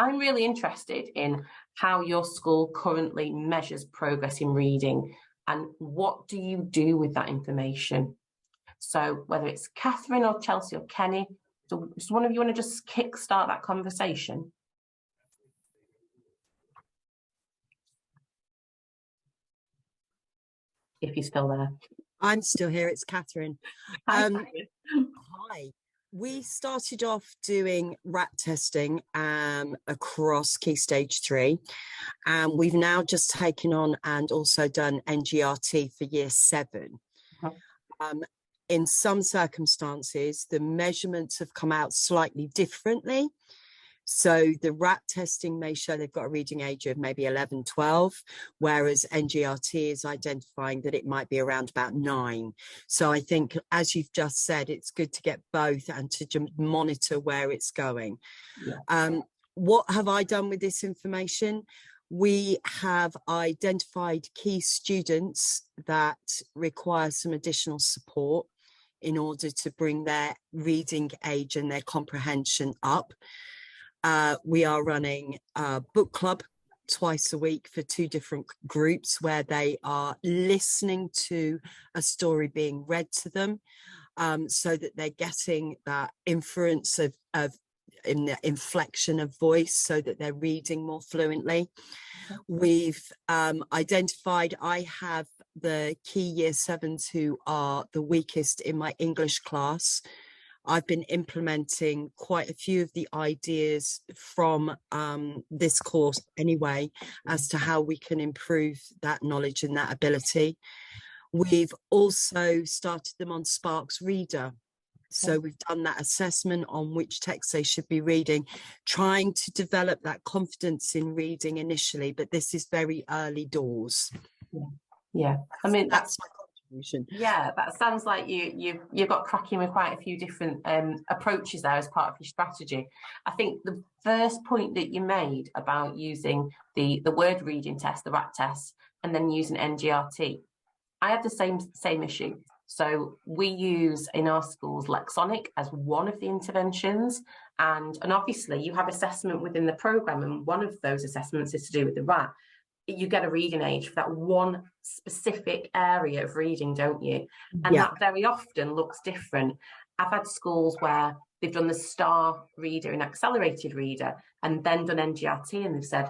I'm really interested in how your school currently measures progress in reading and what do you do with that information? So whether it's Catherine or Chelsea or Kenny, does one of you want to just kickstart that conversation? If you're still there. I'm still here, it's Catherine. Hi, Hi. We started off doing RAT testing across Key Stage 3, and we've now just taken on and also done NGRT for Year 7. In some circumstances, the measurements have come out slightly differently. So the RAT testing may show they've got a reading age of maybe 11, 12, whereas NGRT is identifying that it might be around about 9. So I think, as you've just said, it's good to get both and to monitor where it's going. Yeah. What have I done with this information? We have identified key students that require some additional support in order to bring their reading age and their comprehension up. We are running a book club twice a week for 2 different groups where they are listening to a story being read to them, so that they're getting that inference of in the inflection of voice so that they're reading more fluently. We've identified, I have the key Year 7s who are the weakest in my English class. I've been implementing quite a few of the ideas from this course anyway, as to how we can improve that knowledge and that ability. We've also started them on Sparks Reader. So we've done that assessment on which text they should be reading, trying to develop that confidence in reading initially, but this is very early doors. Yeah. I mean, that's my contribution. Yeah, that sounds like you've got cracking with quite a few different approaches there as part of your strategy. I think the first point that you made about using the word reading test, the RAT test, and then using NGRT, I have the same issue. So we use in our schools Lexonic as one of the interventions, and obviously you have assessment within the programme, and one of those assessments is to do with the RAT. You get a reading age for that one specific area of reading, don't you? And that very often looks different. I've had schools where they've done the STAR reader and accelerated reader and then done NGRT, and they've said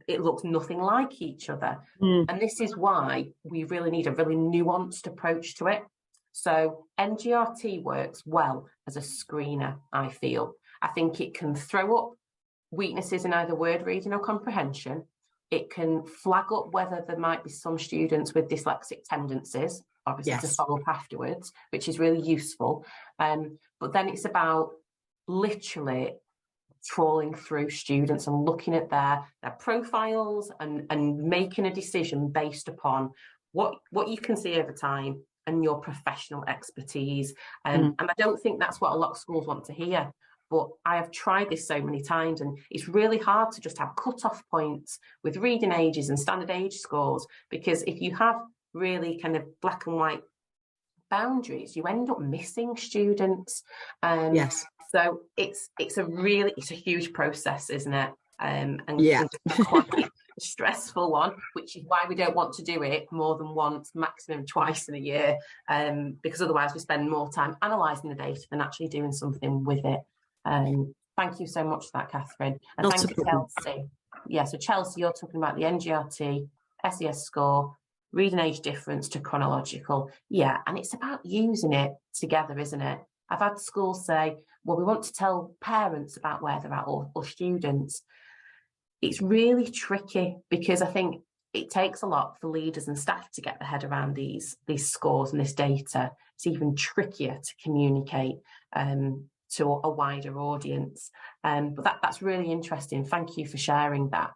it looks nothing like each other. And this is why we really need a really nuanced approach to it. So NGRT works well as a screener, I feel. I think it can throw up weaknesses in either word reading or comprehension. It can flag up whether there might be some students with dyslexic tendencies, obviously to follow up afterwards, which is really useful. But then it's about literally trawling through students and looking at their profiles and making a decision based upon what you can see over time and your professional expertise. And I don't think that's what a lot of schools want to hear. But I have tried this so many times, and it's really hard to just have cut-off points with reading ages and standard age scores, because if you have really kind of black and white boundaries, you end up missing students. So it's a huge process, isn't it? And quite a stressful one, which is why we don't want to do it more than once, maximum twice in a year, because otherwise we spend more time analysing the data than actually doing something with it. Thank you so much for that, Catherine. And thank you, Chelsea. Yeah, so Chelsea, you're talking about the NGRT, SES score, reading age difference to chronological. Yeah, and it's about using it together, isn't it? I've had schools say, well, we want to tell parents about where they're at, or students. It's really tricky, because I think it takes a lot for leaders and staff to get their head around these scores and this data. It's even trickier to communicate to a wider audience. But that's really interesting. Thank you for sharing that.